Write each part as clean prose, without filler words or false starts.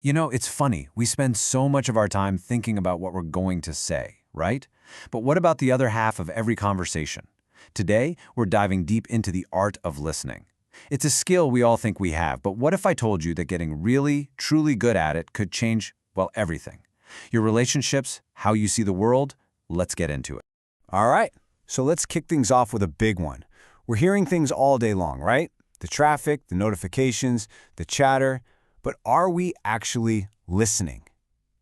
You know, it's funny. We spend so much of our time thinking about what we're going to say, right? But what about the other half of every conversation? Today, we're diving deep into the art of listening. It's a skill we all think we have, but what if I told you that getting really, truly good at it could change, well, everything? Your relationships, how you see the world? Let's get into it. All right, so let's kick things off with a big one. We're hearing things all day long, right? The traffic, the notifications, the chatter. But are we actually listening?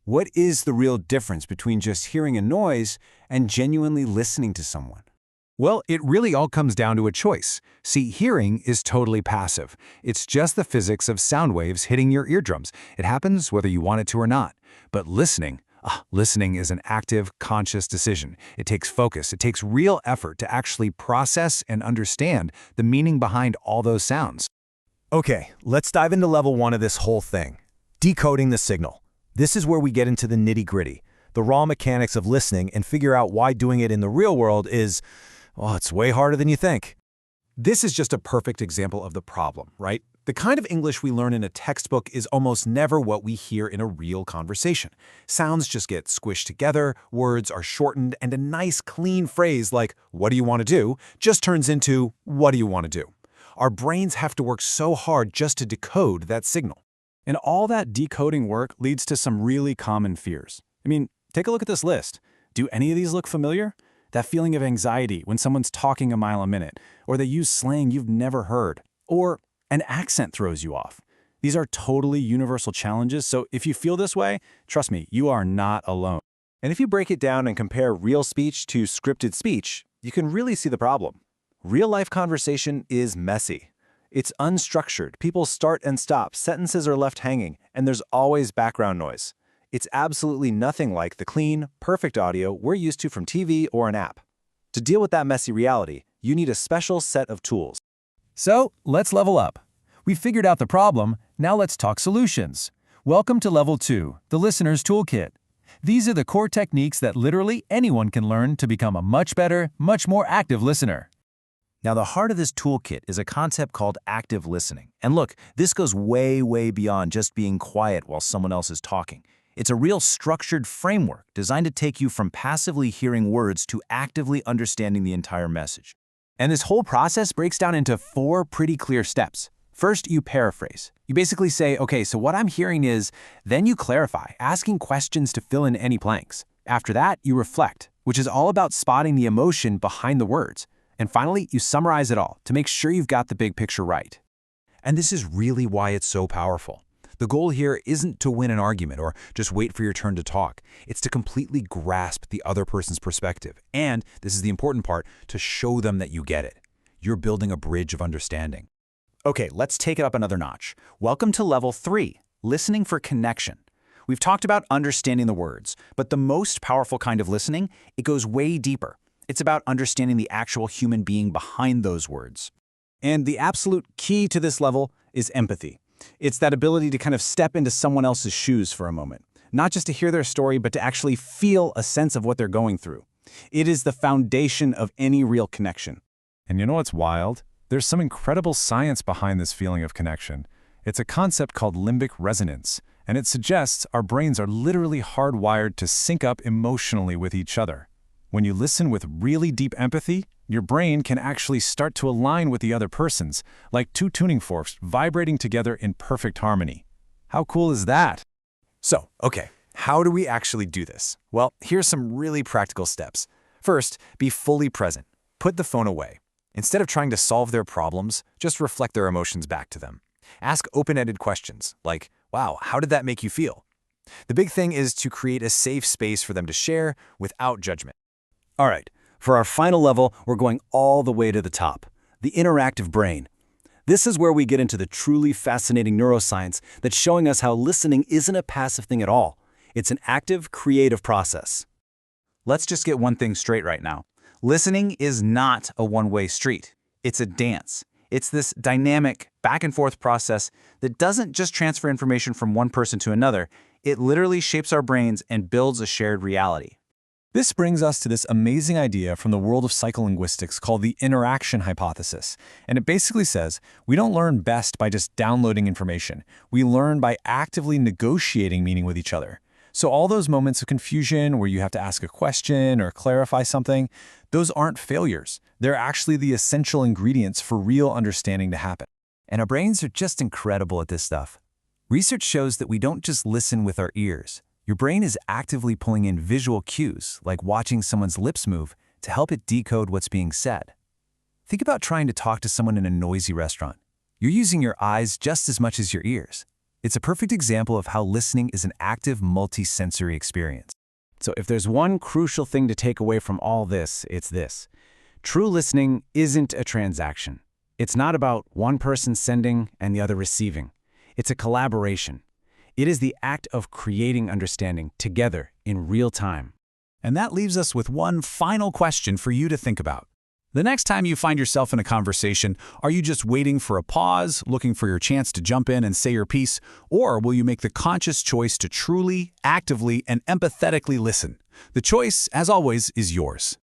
What is the real difference between just hearing a noise and genuinely listening to someone? Well, it really all comes down to a choice. See, hearing is totally passive. It's just the physics of sound waves hitting your eardrums. It happens whether you want it to or not. But listening is an active, conscious decision. It takes focus. It takes real effort to actually process and understand the meaning behind all those sounds. Okay, let's dive into level 1 of this whole thing. Decoding the signal. This is where we get into the nitty-gritty, the raw mechanics of listening, and figure out why doing it in the real world is, well, it's way harder than you think. This is just a perfect example of the problem, right? The kind of English we learn in a textbook is almost never what we hear in a real conversation. Sounds just get squished together, words are shortened, and a nice, clean phrase like, "What do you want to do?" just turns into, "What do you want to do?" Our brains have to work so hard just to decode that signal. And all that decoding work leads to some really common fears. I mean, take a look at this list. Do any of these look familiar? That feeling of anxiety when someone's talking a mile a minute, or they use slang you've never heard, or an accent throws you off. These are totally universal challenges, so if you feel this way, trust me, you are not alone. And if you break it down and compare real speech to scripted speech, you can really see the problem. Real-life conversation is messy. It's unstructured. People start and stop, sentences are left hanging, and there's always background noise. It's absolutely nothing like the clean, perfect audio we're used to from TV or an app. To deal with that messy reality, you need a special set of tools. So, let's level up. We figured out the problem, now let's talk solutions. Welcome to Level 2, the Listener's Toolkit. These are the core techniques that literally anyone can learn to become a much better, much more active listener. Now, the heart of this toolkit is a concept called active listening. And look, this goes way, way beyond just being quiet while someone else is talking. It's a real structured framework designed to take you from passively hearing words to actively understanding the entire message. And this whole process breaks down into 4 pretty clear steps. First, you paraphrase. You basically say, okay, so what I'm hearing is, then you clarify, asking questions to fill in any blanks. After that, you reflect, which is all about spotting the emotion behind the words. And finally, you summarize it all to make sure you've got the big picture right. And this is really why it's so powerful. The goal here isn't to win an argument or just wait for your turn to talk. It's to completely grasp the other person's perspective. And, this is the important part, to show them that you get it. You're building a bridge of understanding. Okay, let's take it up another notch. Welcome to Level 3, listening for connection. We've talked about understanding the words, but the most powerful kind of listening, it goes way deeper. It's about understanding the actual human being behind those words. And the absolute key to this level is empathy. It's that ability to kind of step into someone else's shoes for a moment. Not just to hear their story, but to actually feel a sense of what they're going through. It is the foundation of any real connection. And you know what's wild? There's some incredible science behind this feeling of connection. It's a concept called limbic resonance, and it suggests our brains are literally hardwired to sync up emotionally with each other. When you listen with really deep empathy, your brain can actually start to align with the other person's, like 2 tuning forks vibrating together in perfect harmony. How cool is that? So, okay, how do we actually do this? Well, here's some really practical steps. First, be fully present. Put the phone away. Instead of trying to solve their problems, just reflect their emotions back to them. Ask open-ended questions like, wow, how did that make you feel? The big thing is to create a safe space for them to share without judgment. All right, for our final level, we're going all the way to the top, the interactive brain. This is where we get into the truly fascinating neuroscience that's showing us how listening isn't a passive thing at all. It's an active, creative process. Let's just get one thing straight right now. Listening is not a one-way street. It's a dance. It's this dynamic, back-and-forth process that doesn't just transfer information from one person to another. It literally shapes our brains and builds a shared reality. This brings us to this amazing idea from the world of psycholinguistics called the interaction hypothesis. And it basically says we don't learn best by just downloading information. We learn by actively negotiating meaning with each other. So all those moments of confusion where you have to ask a question or clarify something, those aren't failures. They're actually the essential ingredients for real understanding to happen. And our brains are just incredible at this stuff. Research shows that we don't just listen with our ears. Your brain is actively pulling in visual cues, like watching someone's lips move, to help it decode what's being said. Think about trying to talk to someone in a noisy restaurant. You're using your eyes just as much as your ears. It's a perfect example of how listening is an active multi-sensory experience. So if there's one crucial thing to take away from all this, it's this. True listening isn't a transaction. It's not about one person sending and the other receiving. It's a collaboration. It is the act of creating understanding together in real time. And that leaves us with one final question for you to think about. The next time you find yourself in a conversation, are you just waiting for a pause, looking for your chance to jump in and say your piece, or will you make the conscious choice to truly, actively, and empathetically listen? The choice, as always, is yours.